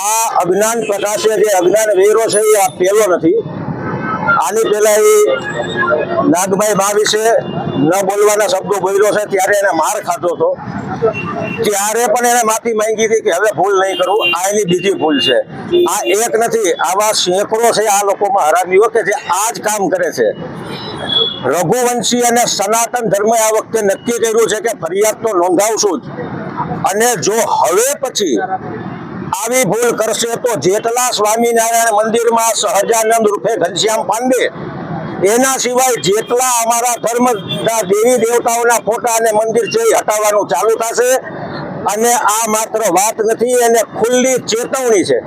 આ અજ્ઞાન પ્રકાશે જે અજ્ઞાન વેરો છે એ આ પહેલો નથી। આની પહેલા એ નાગભાઈ બા વિશે ન બોલવાના શબ્દો બોલ્યો છે, ત્યારે એને માર ખાતો હતો, ત્યારે પણ એને માફી માંગી હતી કે હવે ભૂલ નહીં કરું। આ એની બીજી ભૂલ છે। આ એક નથી, આવા સેંકડો છે આ લોકોમાં હરામીઓ કે જે આ જ કામ કરે છે। રઘુવંશી અને સનાતન ધર્મે આ વખતે નક્કી કર્યું છે કે ફરિયાદ તો નોંધાવશું જ, અને જો હવે પછી આવી ભૂલ કરશે તો જેટલા સ્વામિનારાયણ મંદિરમાં સહજાનંદ રૂપે ઘનશ્યામ પાંડે, એના સિવાય જેટલા અમારા ધર્મના દેવી દેવતાઓના ફોટા અને મંદિર છે એ હટાવવાનું ચાલુ થશે। અને આ માત્ર વાત નથી, એને ખુલ્લી ચેતવણી છે।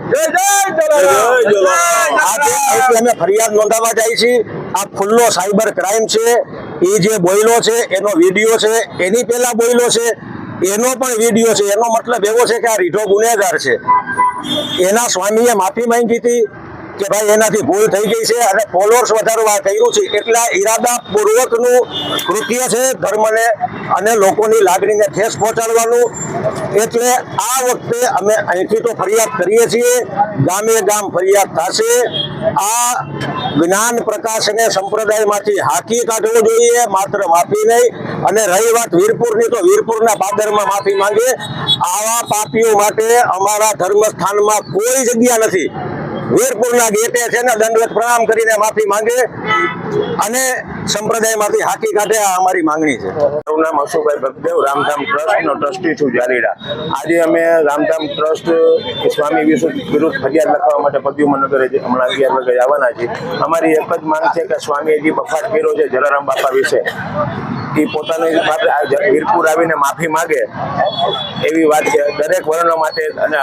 આજે અમે ફરિયાદ નોંધાવવા જાય છીએ। આ ખુલ્લો સાયબર ક્રાઇમ છે। એ જે બોયલો છે એનો વિડીયો છે, એની પહેલા બોયલો છે એનો પણ વિડીયો છે। એનો મતલબ એવો છે કે આ રીઢો ગુનેગાર છે। એના સ્વામીએ માફી માંગી હતી કે ભાઈ એનાથી ભૂલ થઈ ગઈ છે અને ફોલોઅર્સ વધારવા કર્યું છે, એટલા ઈરાદા પૂર્વકનું કૃત્ય છે ધર્મને અને લોકોની લાગણીને ઠેસ પહોંચાડવાનું। એટલે આ વખતે અમે અહીંથી તો ફરિયાદ કરીએ છીએ, ગામે ગામ ફરિયાદ થશે। આ જ્ઞાન પ્રકાશને સંપ્રદાયમાંથી હાંકી કાઢવો જોઈએ, માત્ર માફી નહીં। અને રહી વાત વીરપુરની, તો વીરપુરના પાદરમાં માફી માંગે। આવા પાપીઓ માટે અમારા ધર્મસ્થાનમાં કોઈ જગ્યા નથી। વીરપુરના ગેટે છે ને દંડવત પ્રણામ કરીને માફી માંગે અને સંપ્રદાયમાંથી હાકી કાઢે, આ અમારી માંગણી છે। મારું નામ અશોકભાઈ ભગદેવ, રામધામ ટ્રસ્ટનો ટ્રસ્ટી છું જારીડા। આજે અમે રામધામ ટ્રસ્ટ સ્વામી વિરુદ્ધ ફરિયાદ લખવા માટે પ્રદ્યુમનગરે હમણાં 11 વાગે આવવાના છીએ। અમારી એક જ માંગ છે કે સ્વામીએ જે બફાટ કર્યો છે જલારામ બાપા વિશે, એ પોતાની વીરપુર આવીને માફી માગે એવી વાત છે દરેક વર્ણો માટે। અને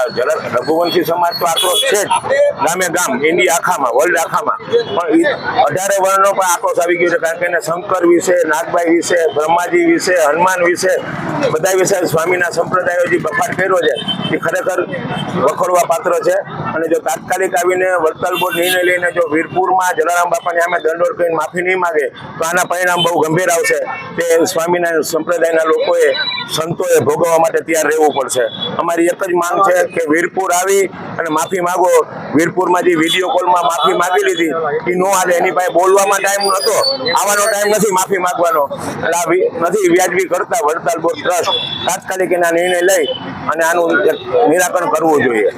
રઘુવંશી સમાજ તો આક્રોશ છે જ ગામે ગામ, ઇન્ડિયા આખામાં, વર્લ્ડ આખામાં, પણ 18 વર્ણનો પણ આક્રોશ આવી ગયો છે। કારણ કે એને શંકર વિશે, નાગભાઈ વિશે, બ્રહ્માજી વિશે, હનુમાન વિશે, બધા વિશે સ્વામીના સંપ્રદાયો જે બફાટ કર્યો છે એ ખરેખર વખોડવા પાત્ર છે। અને જો તાત્કાલિક આવીને વડતાલ બોર્ડ નિર્ણય લઈને જો વીરપુરમાં જલારામ બાપાની સામે દંડોળ કરીને માફી નહીં માગે તો આના પરિણામ બહુ ગંભીર આવશે। તે સ્વામિનારાયણ સંપ્રદાયના લોકોએ, સંતોએ ભોગવવા માટે તૈયાર રહેવું પડશે। અમારી એક જ માંગ છે કે વીરપુર આવી અને માફી માગો। વીરપુરમાં જે વિડીયો કોલમાં માફી માગી લીધી એ નો હાલે, એની પાસે બોલવામાં ટાઈમ નહોતો, આવવાનો ટાઈમ નથી માફી માગવાનો, એટલે નથી વ્યાજબી કરતા વડતાલ બોર્ડ ટ્રસ્ટ તાત્કાલિક એના નિર્ણય લઈ અને આનું નિરાકરણ કરવું જોઈએ।